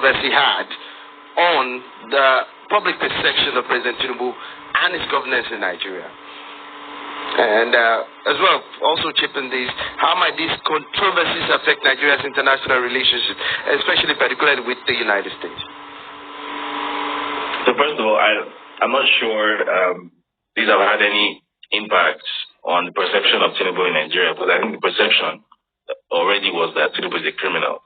controversy had on the public perception of President Tinubu and his governance in Nigeria. And as well, also chip in this, how might these controversies affect Nigeria's international relationship, especially particularly with the United States? So first of all, I'm not sure these have had any impact on the perception of Tinubu in Nigeria, because I think the perception already was that Tinubu is a criminal.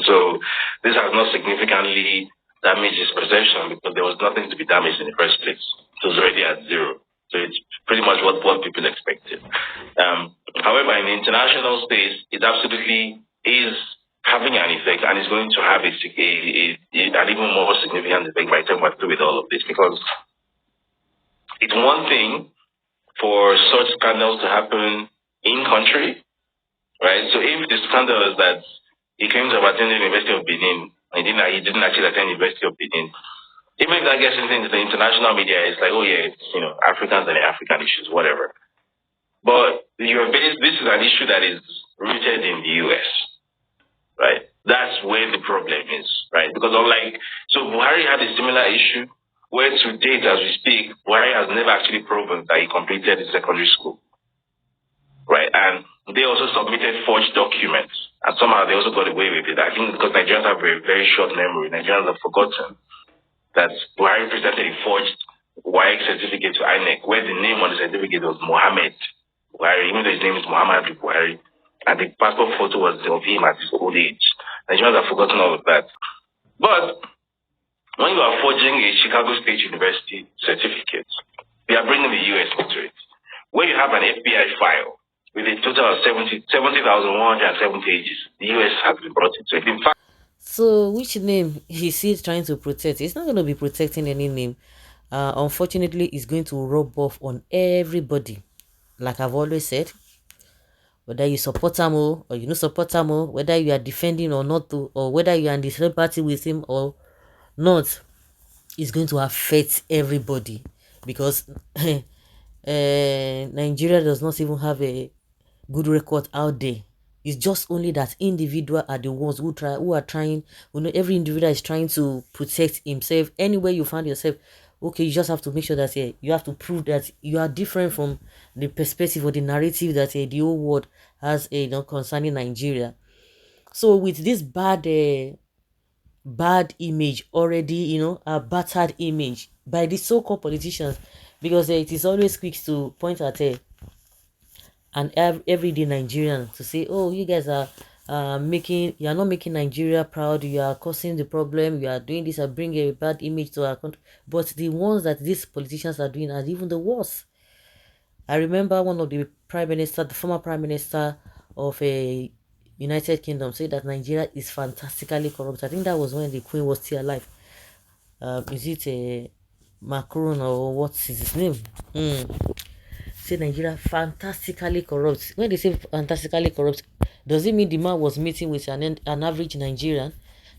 So this has not significantly damaged his perception, because there was nothing to be damaged in the first place. So it's already at zero. So it's pretty much what people expected. However, in the international space, it absolutely is having an effect, and it's going to have an even more significant effect by the time we're through with all of this, because it's one thing for such scandals to happen in country, right? So if the scandal is that he claims to have attended the University of Benin, he didn't actually attend the University of Benin, even if that gets into the international media, it's like, oh yeah, it's, Africans and African issues, whatever. But this is an issue that is rooted in the US, right? That's where the problem is, right? Because so Buhari had a similar issue where to date, as we speak, Buhari has never actually proven that he completed his secondary school, right? And they also submitted forged documents, and somehow they also got away with it. I think because Nigerians have a very short memory, Nigerians have forgotten that Buhari presented a forged WAEC certificate to INEC, where the name on the certificate was Mohammed Buhari, even though his name is Muhammad Buhari, and the passport photo was of him at his old age. Nigerians have forgotten all of that. But when you are forging a Chicago State University certificate, we are bringing the US into it. Where you have an FBI file with a total of 70,107 pages, the US has been brought into it. In fact, so which name is he trying to protect? It's not going to be protecting any name. Unfortunately, it's going to rub off on everybody. Like I've always said, whether you support him or you don't support him, whether you are defending or not, or whether you are in the same party with him or not, it's going to affect everybody, because Nigeria does not even have a good record out there. It's just only that individual are the ones who are trying. Every individual is trying to protect himself. Anywhere you find yourself, okay, you just have to make sure that you have to prove that you are different from the perspective or the narrative that the whole world has concerning Nigeria. So with this bad image already, a battered image by the so-called politicians, because it is always quick to point at an everyday Nigerian to say, oh, you guys are you are not making Nigeria proud, you are causing the problem, you are doing this and bring a bad image to our country. But the ones that these politicians are doing are even the worst. I remember one of the former prime minister of a United Kingdom said that Nigeria is fantastically corrupt. I think that was when the Queen was still alive. Is it Macron or what's his name? Say Nigeria fantastically corrupt. When they say fantastically corrupt, does it mean the man was meeting with an average Nigerian?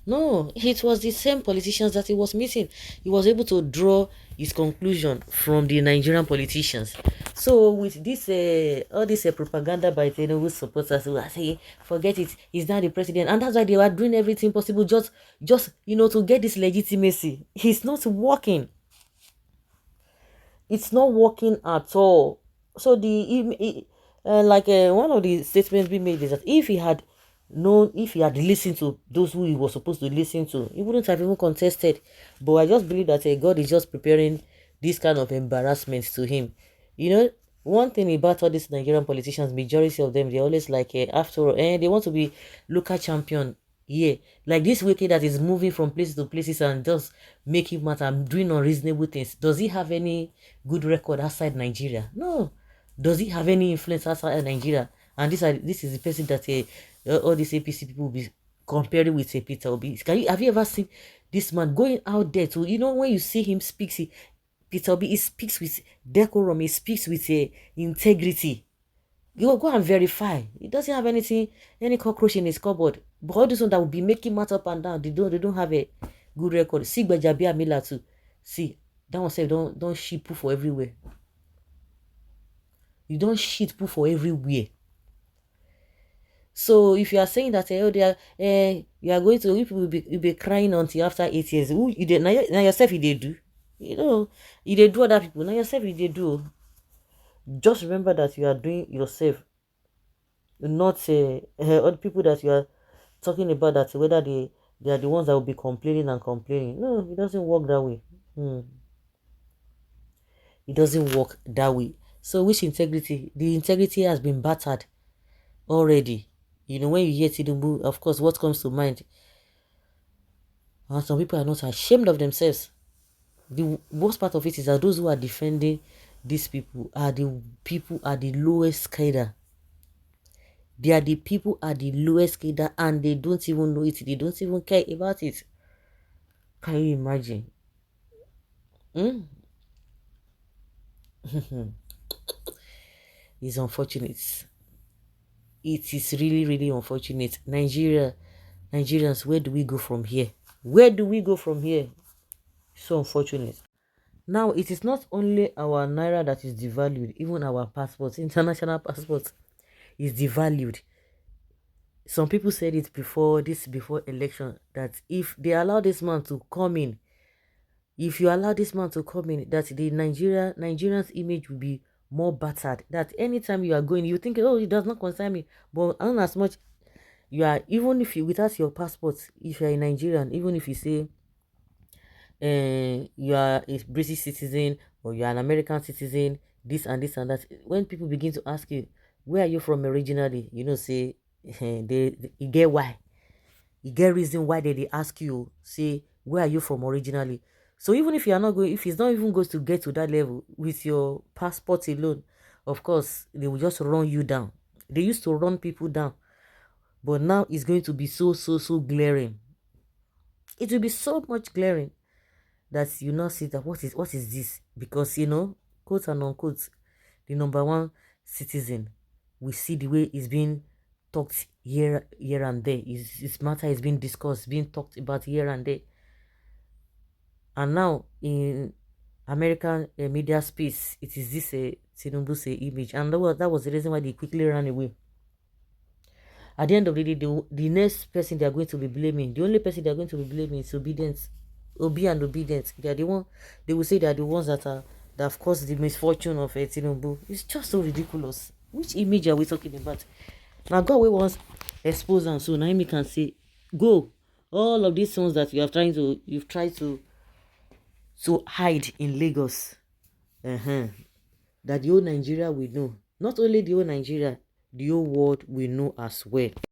No, it was the same politicians that he was meeting. He was able to draw his conclusion from the Nigerian politicians. So with this, all this propaganda by TINUBU supporters who are saying, forget it, he's not the president, and that's why they were doing everything possible just to get this legitimacy. He's not working. It's not working at all. So one of the statements being made is that if he had listened to those who he was supposed to listen to, he wouldn't have even contested. But I just believe that God is just preparing this kind of embarrassment to him. One thing about all these Nigerian politicians, majority of them, they always after all, they want to be local champion. Yeah, like this wicked that is moving from places to places and just making matter and doing unreasonable things. Does he have any good record outside Nigeria? No. Does he have any influence outside Nigeria? And this is the person that all these APC people will be comparing with Peter Obi. Have you ever seen this man going out there to, when you see him speak, Peter Obi, he speaks with decorum, he speaks with integrity. You go and verify. He doesn't have any cockroach in his cupboard. But all this one that will be making matter up and down, they don't have a good record. See Gbajabi Amila too. See, that one say don't shit poo for everywhere. You don't shit poo for everywhere. So if you are saying that oh, they are, you are going to, people will be crying until after 8 years, who you did now yourself you did do, you know, you did do other people, now yourself you did do. Just remember that you are doing yourself, not other people that you are talking about, that whether they are the ones that will be complaining and complaining. No, it doesn't work that way. It doesn't work that way. So which integrity? The integrity has been battered already. You know, when you hear TINUBU, of course, what comes to mind? And some people are not ashamed of themselves. The worst part of it is that those who are defending these people are the people at the lowest cadre. They are the people at the lowest cadre, and they don't even know it. They don't even care about it. Can you imagine? It's unfortunate. It is really, really unfortunate. Nigerians, where do we go from here? Where do we go from here? So unfortunate. Now, it is not only our naira that is devalued, even our passports, international passports, is devalued. Some people said it before election, that if they allow this man to come in, if you allow this man to come in, that the Nigerians image will be more battered. That anytime you are going, you think, oh, it does not concern me. But as much you are, even if you without your passport, if you are a Nigerian, even if you say you are a British citizen or you are an American citizen, this and this and that, when people begin to ask you, where are you from originally, you know, say you get why. You get reason why they ask you, say, where are you from originally? So even if you are not going, if it's not even going to get to that level with your passport alone, of course, they will just run you down. They used to run people down. But now it's going to be so glaring. It will be so much glaring that you now see that what is this? Because, you know, quote and unquote, the number one citizen, we see the way it's being talked here and there. His matter is being discussed, being talked about here and there. And now in American media space, it is this TINUBU's image. And that was the reason why they quickly ran away. At the end of the day, the next person they are going to be blaming, the only person they are going to be blaming is obedience. Obi and obedience. They are the one, they will say they are the ones that have caused the misfortune of TINUBU. It's just so ridiculous. Which image are we talking about? Now God will once expose them, so Naomi can say, go. All of these ones that you've tried to hide in Lagos. That the whole Nigeria will know. Not only the whole Nigeria, the whole world will know as well.